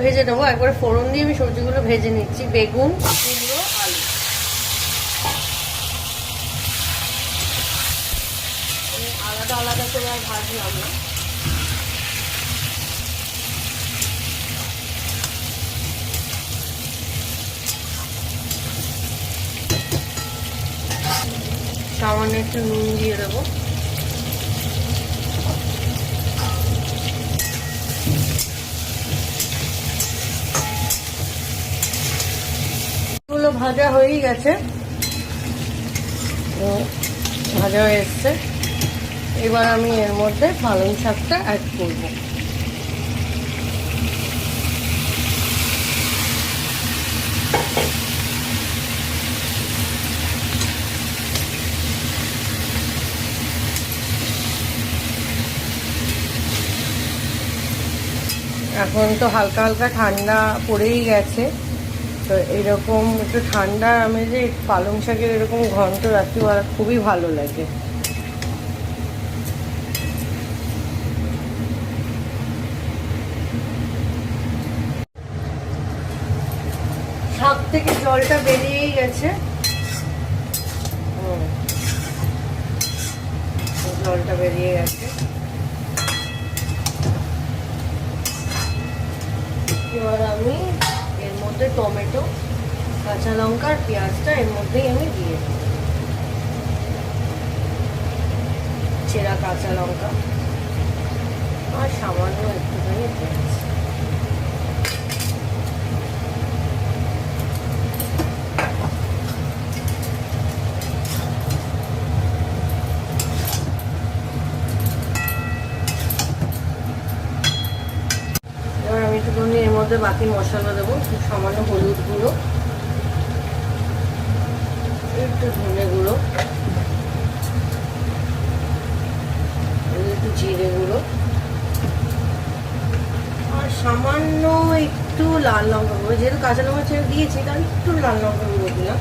ভেজে নেবো। একবার ফোড়ন দিয়ে আমি সবজিগুলো ভেজে নিচ্ছি। বেগুন, কুমড়ো, আলু আলাদা আলাদা করে আর ভাজলাম না। সামান্য একটু নুন দিয়ে দেবো। এগুলো ভাজা হয়েই গেছে, ভাজা হয়ে এসছে। এবার আমি এর মধ্যে পালং শাকটা অ্যাড করব। এখন তো হালকা হালকা ঠান্ডা পড়েই গেছে, তো এরকম একটু ঠান্ডা আমি যে পালং শাকের এরকম ঘন্ট রাত্রিবেলা খুবই ভালো লাগে। শাক থেকে জলটা বেরিয়েই গেছে, জলটা বেরিয়ে গেছে। এবার আমি এর মধ্যে টমেটো, কাঁচা লঙ্কা আর পেঁয়াজটা এর মধ্যেই আমি দিয়ে দেবো। চেরা কাঁচা লঙ্কা আর সামান্য একটুখানি পেঁয়াজ। এবার আমি একটুখানি এর মধ্যে বাকি মশলা দেবো। খুব সামান্য হলুদ গুঁড়ো, একটু ধনে গুঁড়ো, একটু জিরে গুঁড়ো আর সামান্য একটু লাল লঙ্কা গুঁড়ো। যেহেতু কাঁচা লঙ্কা ছেড়ে দিয়েছি তাহলে একটু লাল লঙ্কা গুঁড়ো দিলাম।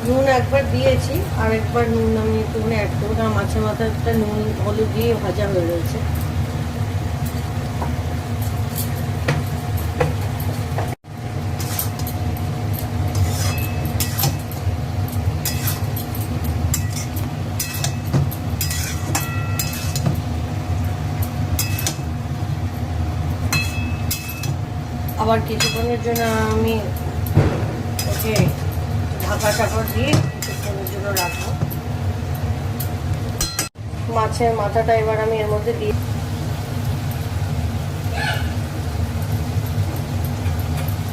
নুন একবার দিয়েছি, আর একবার নুন আমি একটুখানি অ্যাড করবো, কারণ মাছের মাথাটা নুন হলুদ দিয়ে ভাজা হয়ে রয়েছে। আবার কিছুক্ষণের জন্য আমি ওকে ঢাকা চাপড় দিয়ে কিছুক্ষণের জন্য রাখবো। মাছের মাথাটা এবার আমি এর মধ্যে দিয়ে,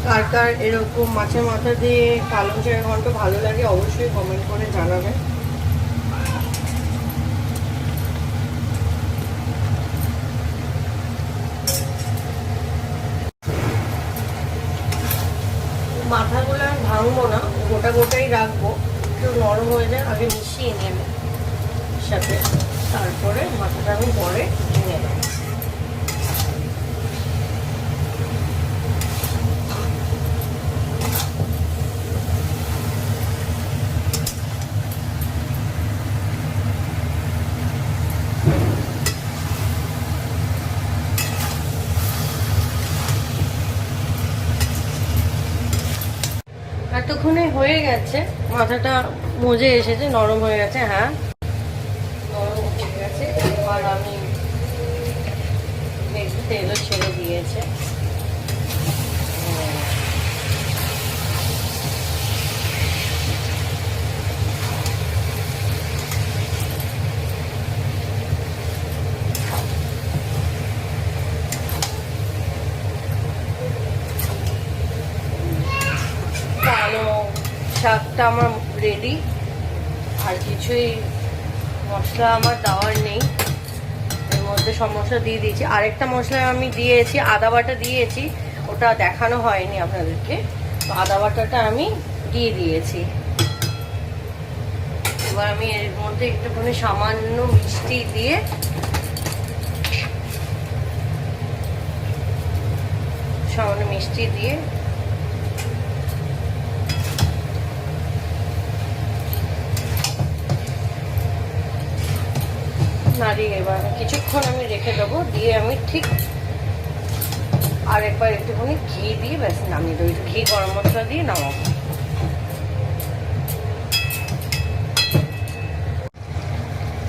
কার কার এরকম মাছের মাথা দিয়ে পালং শাকের ঘন্ট ভালো লাগে অবশ্যই কমেন্ট করে জানাবেন। মাথাগুলো আমি ভাঙবো না, গোটা গোটাই রাখবো, একটু নরম হয়ে যায়, আগে মিশিয়ে নেবে সাথে, তারপরে মাথাটা আমি পরে ভেঙে নেব। এতক্ষণে হয়ে গেছে, মাথাটা মজে এসেছে, নরম হয়ে গেছে। হ্যাঁ, নরম হয়ে গেছে। এবার আমি একটু তেলও ছেড়ে দিয়েছে। শাকটা আমার রেডি, আর কিছুই মশলা আমার দেওয়ার নেই। এর মধ্যে সব মশলা দিয়ে দিয়েছি। আরেকটা মশলা আমি দিয়েছি, আদা বাটা দিয়েছি, ওটা দেখানো হয়নি আপনাদেরকে। তো আদা বাটাটা আমি দিয়ে দিয়েছি। এবার আমি এর মধ্যে একটুখানি সামান্য মিষ্টি দিয়ে নাড়িয়ে এবার কিছুক্ষণ আমি রেখে দেবো। দিয়ে আমি ঠিক আর একবার একটুখানি ঘি দিয়ে ব্যাস নামিয়ে দেবো, একটু ঘি গরম মশলা দিয়ে নামাবো।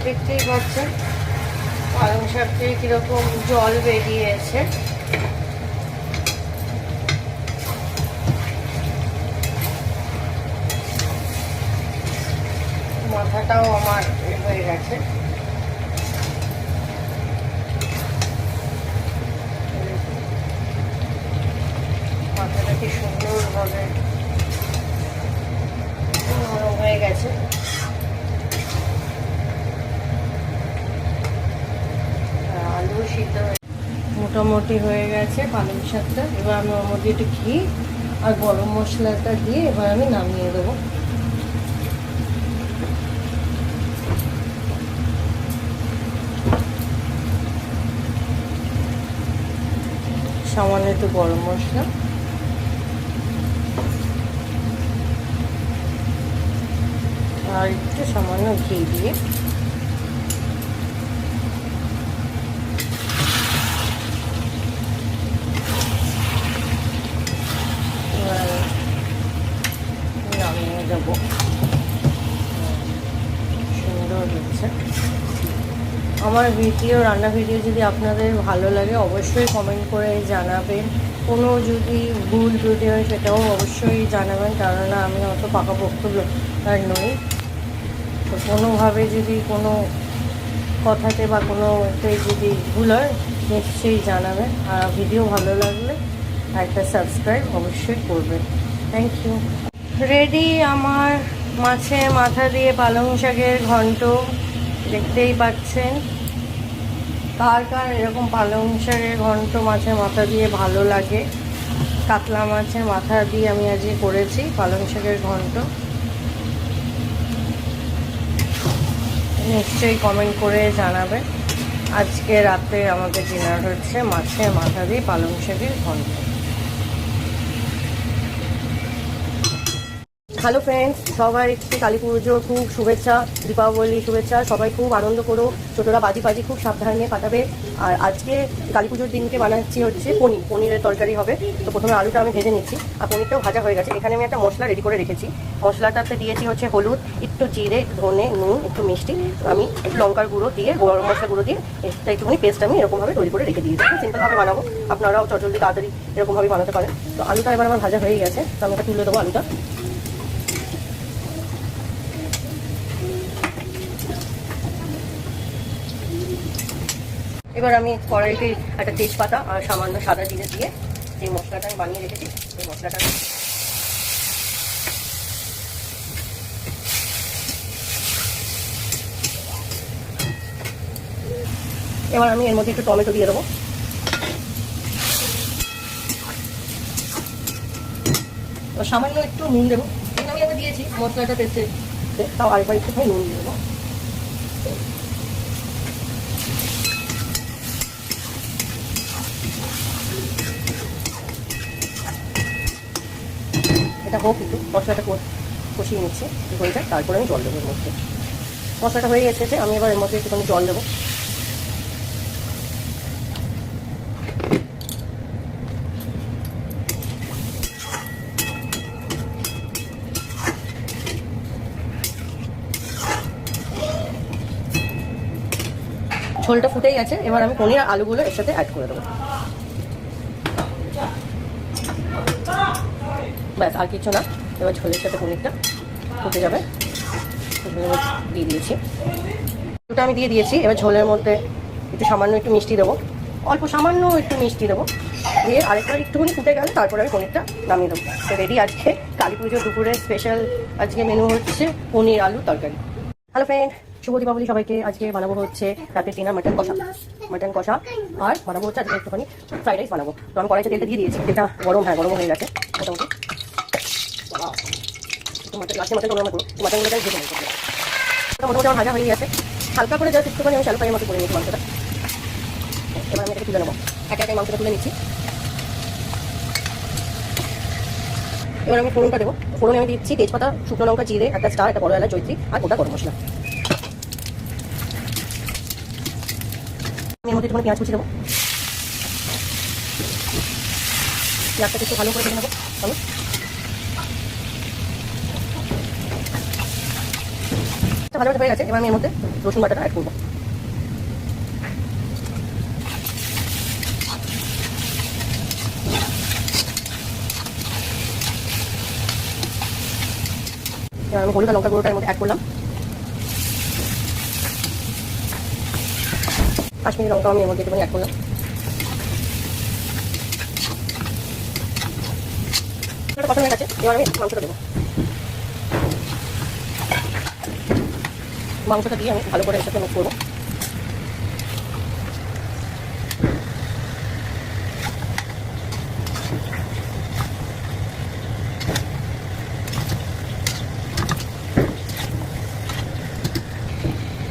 দেখতেই পাচ্ছেন পালং শাক থেকে কিরকম জল বেরিয়েছে। মাথাটাও আমার হয়ে গেছে। মাথাটা কি সুন্দরভাবে নরম হয়ে গেছে। আলু সিদ্ধ মোটামুটি হয়ে গেছে পালং শাকটা। এবার আমি ওর মধ্যে একটু ঘি আর গরম মশলাটা দিয়ে এবার আমি নামিয়ে দেবো। সামান্য একটু গরম মশলা আর একটু সামান্য ঘি দিয়ে নামিয়ে দেবো। সুন্দর হচ্ছে। আমার ভিডিও, রান্না ভিডিও যদি আপনাদের ভালো লাগে অবশ্যই কমেন্ট করে জানাবেন। কোনো যদি ভুল ত্রুটি হয় সেটাও অবশ্যই জানাবেন, কেননা আমি অত পাকাপোক্ত আর নই। তো কোনোভাবে যদি কোনো কথাতে বা কোনোতে যদি ভুল হয় নিশ্চয়ই জানাবেন। আর ভিডিও ভালো লাগলে একটা সাবস্ক্রাইব অবশ্যই করবেন। Thank you. রেডি আমার মাছের মাথা দিয়ে পালং শাকের ঘন্ট। দেখতেই পাচ্ছেন। কার কার এরকম পালং শাকের ঘন্ট মাছের মাথা দিয়ে ভালো লাগে? কাতলা মাছের মাথা দিয়ে আমি আজকে করেছি পালং শাকের ঘন্ট। নিশ্চয়ই কমেন্ট করে জানাবেন। আজকে রাতে আমাদের ডিনার হচ্ছে মাছের মাথা দিয়ে পালং শাকের ঘন্ট। হ্যালো ফ্রেন্ডস, সবাইকে কালী পুজোর খুব শুভেচ্ছা, দীপাবলি শুভেচ্ছা। সবাই খুব আনন্দ করো, ছোটরা বাজি বাজি খুব সাবধানে ফাটাবে। আর আজকে কালী পুজোর দিনকে বানাচ্ছি হচ্ছে পনিরের তরকারি হবে। তো প্রথমে আলুটা আমি ভেজে নিচ্ছি আর পনিরটাও ভাজা হয়ে গেছে। এখানে আমি একটা মশলা রেডি করে রেখেছি। মশলাটাতে দিয়েছি হচ্ছে হলুদ, একটু জিরে, ধনে, নুন, একটু মিষ্টি, আমি একটু লঙ্কার গুঁড়ো দিয়ে, গরম মশলা গুঁড়ো দিয়ে একটা একটুখানি পেস্ট আমি এরকমভাবে তৈরি করে রেখে দিয়েছি। সিম্পলভাবে বানাবো, আপনারাও চটজলদি তাড়াতাড়ি এরকমভাবে বানাতে পারেন। তো আলুটা এবার আমার ভাজা হয়ে গেছে, তো আমি এটা তুলে দেবো আলুটা। এবার আমি কড়াইতে একটা তেজপাতা আর সামান্য সাদা জিরে দিয়ে যে মশলাটা আমি বানিয়ে রেখেছি এই মশলাটা এবার আমি এর মধ্যে একটু টমেটো দিয়ে দেবো। সামান্য একটু নুন দেবো। আমি আবার দিয়েছি মশলাটা পেস্টে, তাও আরেকবার একটুখানি নুন দিয়ে দেবো। এটা হোক, একটু মশলাটা কষিয়ে নিচ্ছে হয়ে যায়, তারপরে আমি জল দেবো এর মধ্যে। মশলাটা হয়ে গেছে, আমি এবার এর মধ্যে একটুখানি জল দেবো। ঝোলটা ফুটেই গেছে, এবার আমি পনির আর আলুগুলো এর সাথে অ্যাড করে দেবো। ব্যাস, আর কিছু না। এবার ঝোলের সাথে পনিরটা ফুটে যাবে। দিয়ে দিয়েছি, ওটা আমি দিয়ে দিয়েছি। এবার ঝোলের মধ্যে একটু সামান্য একটু মিষ্টি দেবো, অল্প সামান্য একটু মিষ্টি দেবো, দিয়ে আরেকবার একটুখানি ফুটে গেলে তারপরে আমি পনিরটা নামিয়ে দেবো। তো রেডি আজকে কালী পুজোর দুপুরের স্পেশাল আজকে মেনু হচ্ছে পনির আলু তরকারি। হ্যালো ফ্রেন্ড, শুভ দীপাবলি সবাইকে। আজকে বানাবো হচ্ছে রাতের ডিনার মাটন কষা আর বানাবো হচ্ছে আজকে একটুখানি ফ্রাইড রাইস বানাবো। তো আমি কড়াইতে তেলটা দিয়ে দিয়েছি, তেলটা গরম হয়ে গেছে মোটামুটি। মাটনগুলো মোটামুটি আমার ভাজা হয়ে গেছে, হালকা করে জাস্ট একটুখানি আমি শ্যালো ফ্রাইয়ের মতো করে নিয়েছি মাংসটা। এবার আমি এটাকে তুলে নেবো, একে একে মাংসটা তুলে নিচ্ছি। এবার আমি ফোড়নটা দেবো। ফোড়নে আমি দিচ্ছি তেজপাতা, শুকনো লঙ্কা, জিরে, একটা স্টার, একটা বড় এলাচ, জয়ত্রী আর গোটা গরম মশলা। আমি এর মধ্যে একটুখানি পেঁয়াজ কুচি দেবো। পেঁয়াজটাকে একটু ভালো করে ভেজে নেবো আমি। ভালো হয়ে গেছে, এবার আমি এর মধ্যে রসুন বাটাটা অ্যাড করবো। এবার আমি হলুদ আর লঙ্কা গুঁড়োটা এর মধ্যে অ্যাড করলাম। কাশ্মীরি লঙ্কা আমি এর মধ্যে একটুখানি অ্যাড করলাম। কথা হয়ে গেছে, এবার আমি মাংসটা দেবো। মাংসটা দিয়ে আমি ভালো করে এর সাথে মিক্স করবো।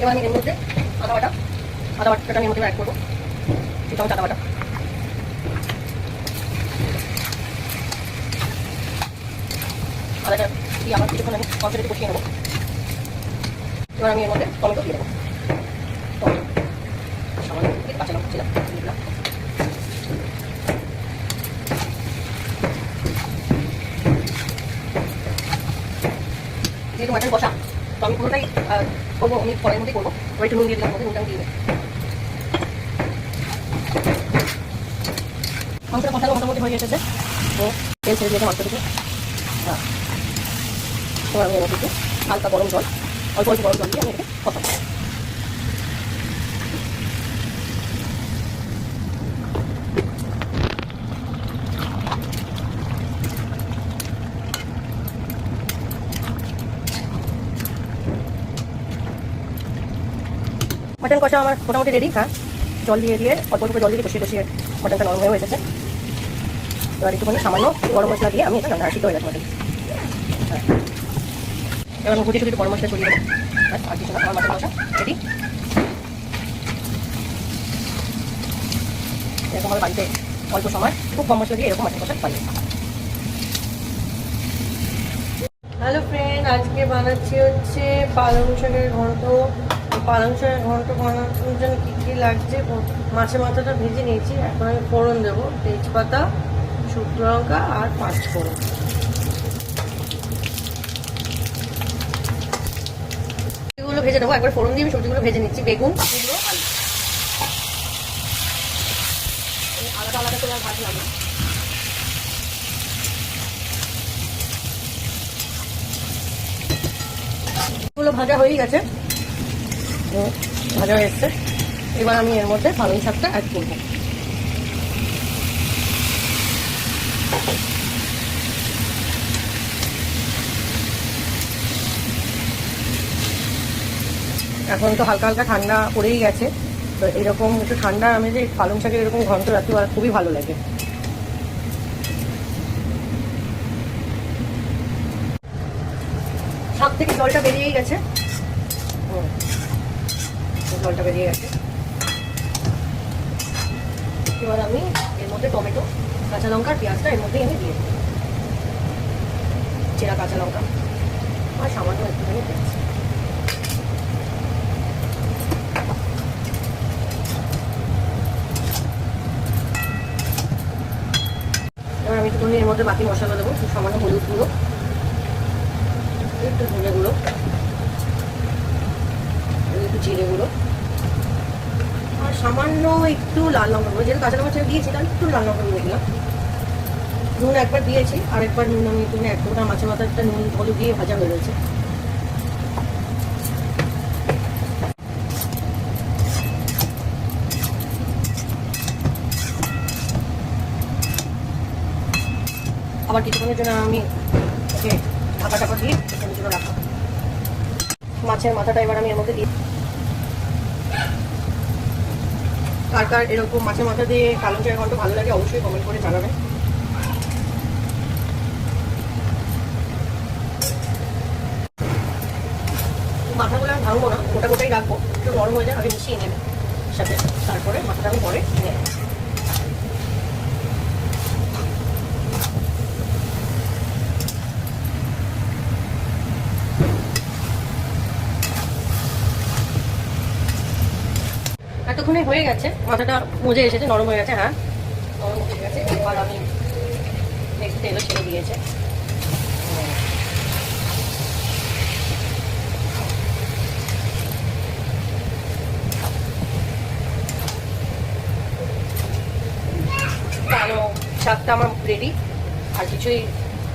এবার আমি এর মধ্যে আদা বাটাটা আমি এর মধ্যে অ্যাড করবো, 2 চামচ আদা বাটা। আদাটা দিয়ে আবার কিছুক্ষণ আমি কষাতে কষিয়ে নেবো। এবার আমি এর মধ্যে টমেটো দিয়ে দেবো। টমেটো সামান্য কাঁচা লঙ্কা ছিলাম দিলাম। যেহেতু মাটন কষা, তো আমি পুরোটাই করবো, আমি পরের মধ্যে করবো। এবার একটু নুন দিয়ে দিলাম, নুনটা দিয়ে দেবো। মাংসটা কষানো মোটামুটি হয়ে এসেছে, তো তেল ছেড়ে দিয়েছে মাংস থেকে। এবার আমি এর মধ্যে একটু হালকা গরম জল, অল্প অল্প গরম জল দিয়ে আমি এটাকে কষাবো। মাটন কষা আমার মোটামুটি রেডি। হ্যাঁ, জল দিয়ে দিয়ে অল্প অল্প জল দিয়ে কষিয়ে কষিয়ে মাটনটা নরম হয়ে এসেছে। এবার একটুখানি সামান্য গরম মশলা দিয়ে আমি এটা রান্না সিদ্ধ হয়ে গেছে মাটন। হ্যাঁ, এবার আমি কুচি কুচি গরম মশলা ছড়িয়ে দেবো। আর কিছু না, আমার মাটন কষা রেডি। এরকম আমার বাড়িতে অল্প সময় খুব কম মশলা দিয়ে এরকম মাটন কষা পাই। হ্যালো ফ্রেন্ড, আজকে বানাচ্ছি হচ্ছে পালং শাকের ঘন্ট। পালং শাকের ঘন্ট বানানোর জন্য কী কী লাগছে, মাছের মাথাটা ভেজে নিয়েছি। এখন আমি ফোড়ন দেবো, তেজপাতা, শুকনো লঙ্কা আর 5 ফোড়ন। সবজিগুলো ভেজে নেবো, একবার ফোড়ন দিয়ে আমি সবজিগুলো ভেজে নিচ্ছি। বেগুন, কুমড়ো, আলু আলাদা আলাদা করে ভাজি লাগবে। এগুলো ভাজা হয়ে গেছে, ভাজা হয়ে এসছে। এবার আমি এর মধ্যে পালং শাকটা অ্যাড করবো। এখন তো হালকা হালকা ঠান্ডা পড়েই গেছে, তো এরকম একটু ঠান্ডা আমি যে পালং শাকের এরকম ঘন্ট রাত্রিবেলা খুবই ভালো লাগে। শাক থেকে জলটা বেরিয়েই গেছে, জলটা বেরিয়ে গেছে। এবার আমি এর মধ্যে টমেটো, কাঁচা লঙ্কা আর পেঁয়াজটা এর মধ্যেই আমি দিয়ে দেবো। চেরা কাঁচা লঙ্কা আর সামান্য একটুখানি পেঁয়াজ। এবার আমি একটু এর মধ্যে বাকি মশলা দেবো, সামান্য হলুদ গুঁড়ো, একটু ধনে গুঁড়ো, একটু জিরে গুঁড়ো আর সামান্য একটু লাল লঙ্কা গুঁড়ো। যেহেতু কাঁচা লঙ্কা দিয়েছি তাহলে একটু লাল লঙ্কা গুঁড়ো দিলাম। নুন একবার দিয়েছি, আরেকবার নুন আমি একটু অ্যাড করবো, মাছের মাথাটা নুন হলুদ দিয়ে ভাজা হয়ে রয়েছে। আবার কিছুক্ষণের জন্য আমি ওকে ঢাকা টাকা দিয়ে কিছুক্ষণের জন্য রাখবো। মাছের মাথাটা এবার আমি এর মধ্যে দিই। কার কার এরকম মাছের মাথা দিয়ে পালং শাকের ঘন্ট ভালো লাগে অবশ্যই কমেন্ট করে জানাবেন। মাথাগুলো আমি ভাঙবো না, গোটা গোটাই রাখবো, একটু নরম হয়ে যায়, আগে মিশিয়ে নেবে সাথে, তারপরে মাথাটা আমি পরে নেব। এতক্ষণে হয়ে গেছে, মাথাটা মজে এসেছে, নরম হয়ে গেছে। হ্যাঁ, নরম হয়ে গেছে। এবার আমি একটু তেলও ছেড়ে দিয়েছে। কালো শাকটা আমার রেডি, আর কিছুই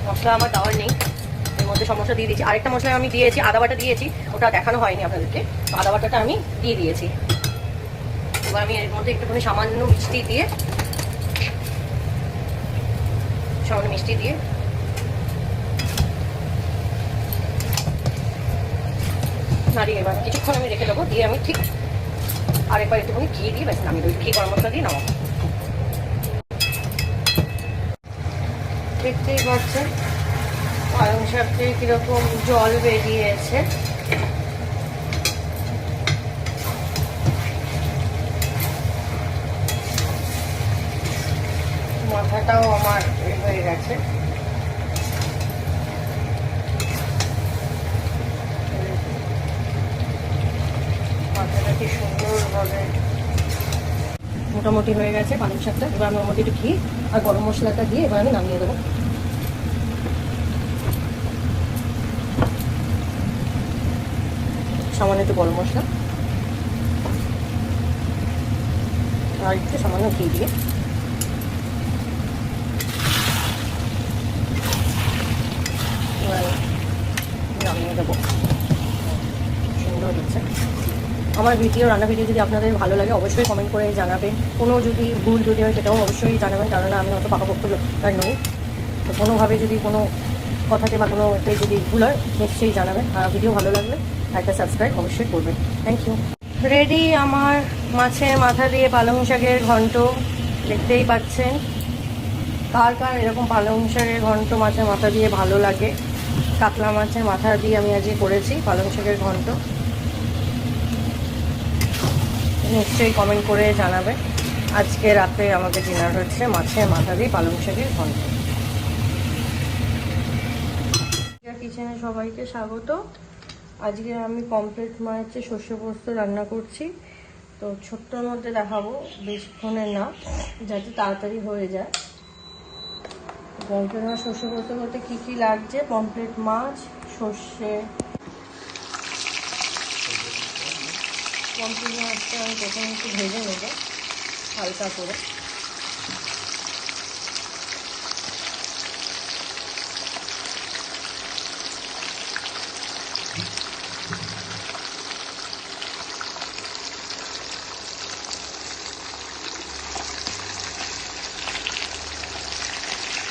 মশলা আমার দেওয়ার নেই। এর মধ্যে সব মশলা দিয়ে দিয়েছি। আরেকটা মশলা আমি দিয়েছি, আদা বাটা দিয়েছি, ওটা দেখানো হয়নি আপনাদেরকে। আদা বাটাটা আমি দিয়ে দিয়েছি। এবার আমি এর মধ্যে একটুখানি সামান্য মিষ্টি দিয়ে নাড়িয়ে এবার কিছুক্ষণ আমি রেখে দেবো। দিয়ে আমি ঠিক আরেকবার একটুখানি ঘি দিয়ে ব্যাস নামিয়ে দেবো। ঘি গরম মশলা দিয়ে নামাবো। দেখতেই পাচ্ছেন পালং শাকে কিরকম জল বেরিয়েছে। মাথাটাও আমার হয়ে গেছে। মাথাটা কি সুন্দরভাবে মোটামুটি হয়ে গেছে পালং শাকটা। এবার আমি ওর মধ্যে একটু ঘি আর গরম মশলাটা দিয়ে এবার আমি নামিয়ে দেবো। সামান্য একটু গরম মশলা আর একটু সামান্য ঘি দিয়ে নামিয়ে দেবো। সুন্দর হচ্ছে আমার ভিডিও, রান্না ভিডিও যদি আপনাদের ভালো লাগে অবশ্যই কমেন্ট করে জানাবেন। কোনো যদি ভুল যদি হয় সেটাও অবশ্যই জানাবেন, কেননা আমি অত পাকাপোক্ত নই। তো কোনোভাবে যদি কোনো কথাতে বা কোনোতে যদি ভুল হয় নিশ্চয়ই জানাবেন। আর ভিডিও ভালো লাগলে একটা সাবস্ক্রাইব অবশ্যই করবেন। Thank you. রেডি আমার মাছের মাথা দিয়ে পালং শাকের ঘন্ট। দেখতেই পাচ্ছেন কার কার এরকম পালং শাকের ঘন্ট মাছের মাথা দিয়ে ভালো লাগে। কাতলা মাছের মাথা দিয়ে আমি আজকে করেছি পালং শাকের ঘন্ট। নিশ্চয়ই কমেন্ট করে জানাবে। আজকে রাতে আমাদের ডিনার হচ্ছে মাছের মাথা দিয়ে পালং শাকের ঘন্ট। কিচেনে সবাইকে স্বাগত। আজকে আমি পমফ্রেট মাছের সর্ষে পোস্ত রান্না করছি। তো ছোট্টর মধ্যে দেখাবো, বেশিক্ষণের না, যাতে তাড়াতাড়ি হয়ে যায়। পমফ্রেট মাছ সর্ষে পোস্ত করতে কী কী লাগছে: পমফ্রেট মাছ, সর্ষে। পমফ্রেট মাছটা আমি প্রথমে একটু ভেজে নেবো হালকা করে।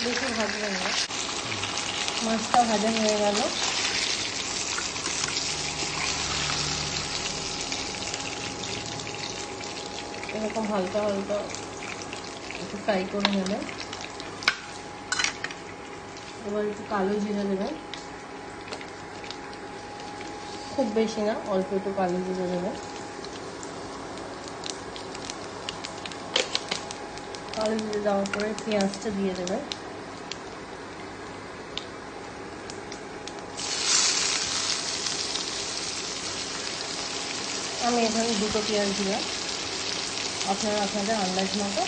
বেশি ভাজবেন না। মাছটা ভাজা হয়ে গেল। এরকম হালকা হালকা একটু ফ্রাই করে নেবেন। এবার একটু কালো জিরে দেবেন, খুব বেশি না, অল্প একটু কালো জিরে দেবেন। কালো জিরে দেওয়ার পরে পেঁয়াজটা দিয়ে দেবেন। আমি এখানে 2টো পেঁয়াজ দিলাম। আপনারা আপনাদের আন্দাজ মতো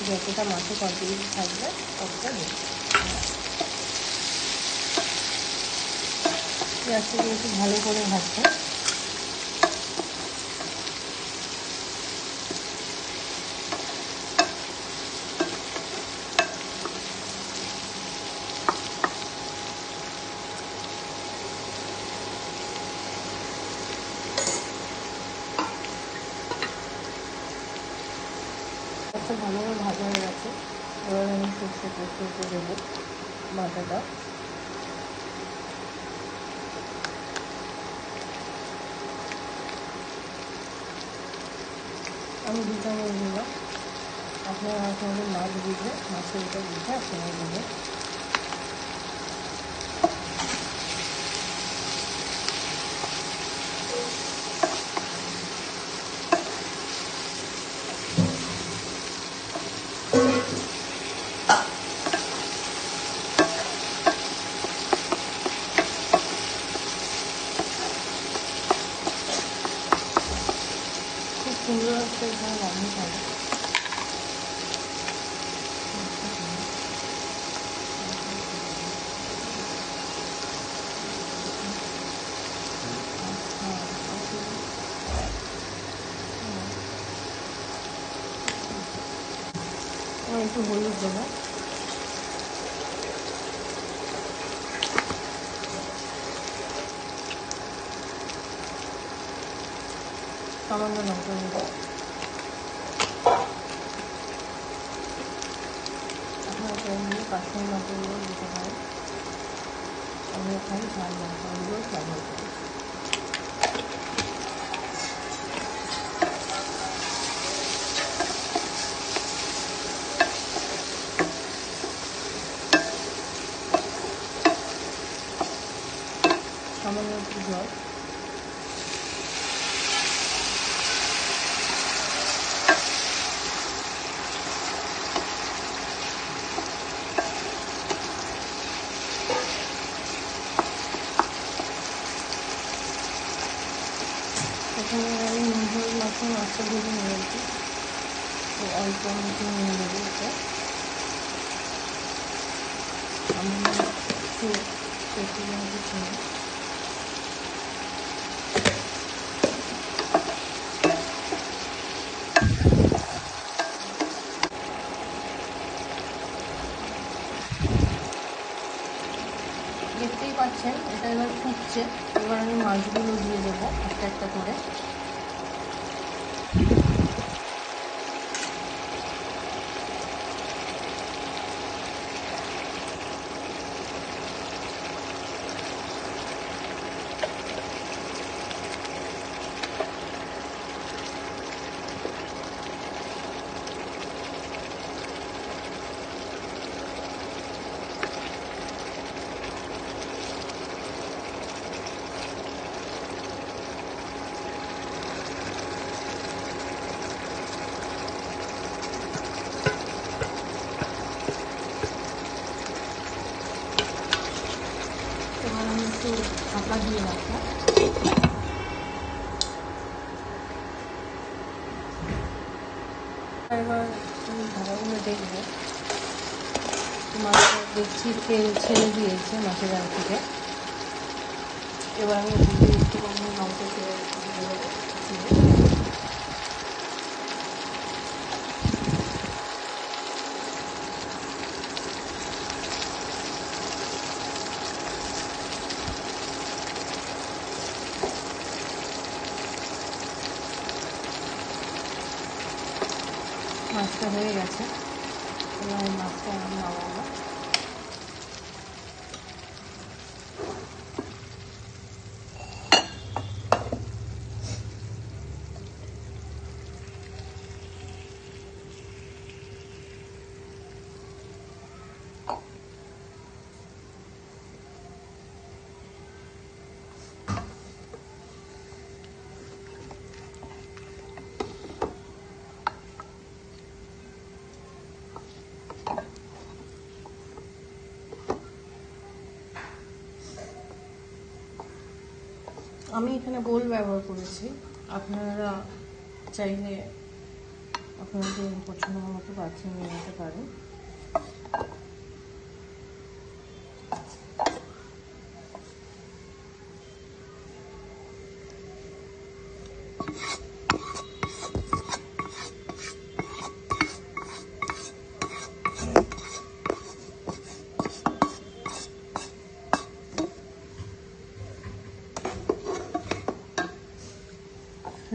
যতটা মাছে কোয়ান্টিটি থাকবে ততটা দেবেন। পেঁয়াজটাকে একটু ভালো করে ভাজবেন। আচ্ছা, ভালোভাবে ভাজা হয়ে গেছে। এবার আমি সর্ষে পোস্ত দেবো বাটাটা। আমি 2 চামচ দিলাম। আপনারা আপনাদের মাছ বুঝে, মাছের এটা বুঝে আপনারা দেবেন। খুব সুন্দর একটা এখানে রান্না করে। একটু হলুদ দেবো, সামান্য লঙ্কা দেবো। আপনারা চাইলে কাশ্মীরি লঙ্কাগুলো দিতে পারেন, আমি এখানে ঝাল লঙ্কাগুলো ব্যবহার করি। সামান্য একটু জল, এখানে আমি নুন হলুদ মাখন মাছটা ভেজে নিয়েছি, তো অল্প মতো নিয়ে নেবো এটা। আমি একটু পেঁচে নিতে চিনি, দেখতেই পাচ্ছেন এটা এবার ফুটছে। এবার আমি মাছগুলো দিয়ে দেবো একটা একটা করে। এবার আমি একটু ঢাকা দিয়ে রাখলাম। এবার আমি ঢাকাগুলো দেখবো, মাছটা দেখছি তেল ছেড়ে দিয়েছে মাছের গায়ে থেকে। এবার আমি একটু লঙ্কা ছেড়ে মাছটা হয়ে গেছে। এবার মাছটা আমি নামাবো। আমি এখানে বোল ব্যবহার করেছি, আপনারা চাইলে আপনাদের পছন্দ মতো পাত্রে নিয়ে নিতে পারেন।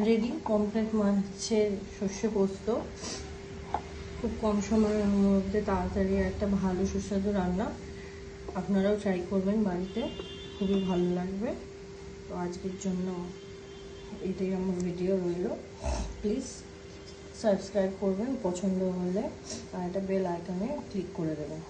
রেডি কমপ্লিট মাছের সর্ষে পোস্ত। খুব কম সময়ের মধ্যে তাড়াতাড়ি একটা ভালো সুস্বাদু রান্না। আপনারাও ট্রাই করবেন বাড়িতে, খুবই ভালো লাগবে। তো আজকের জন্য এটাই আমার ভিডিও রইল। প্লিজ সাবস্ক্রাইব করবেন পছন্দ হলে, আর একটা বেল আইকনে ক্লিক করে দেবেন।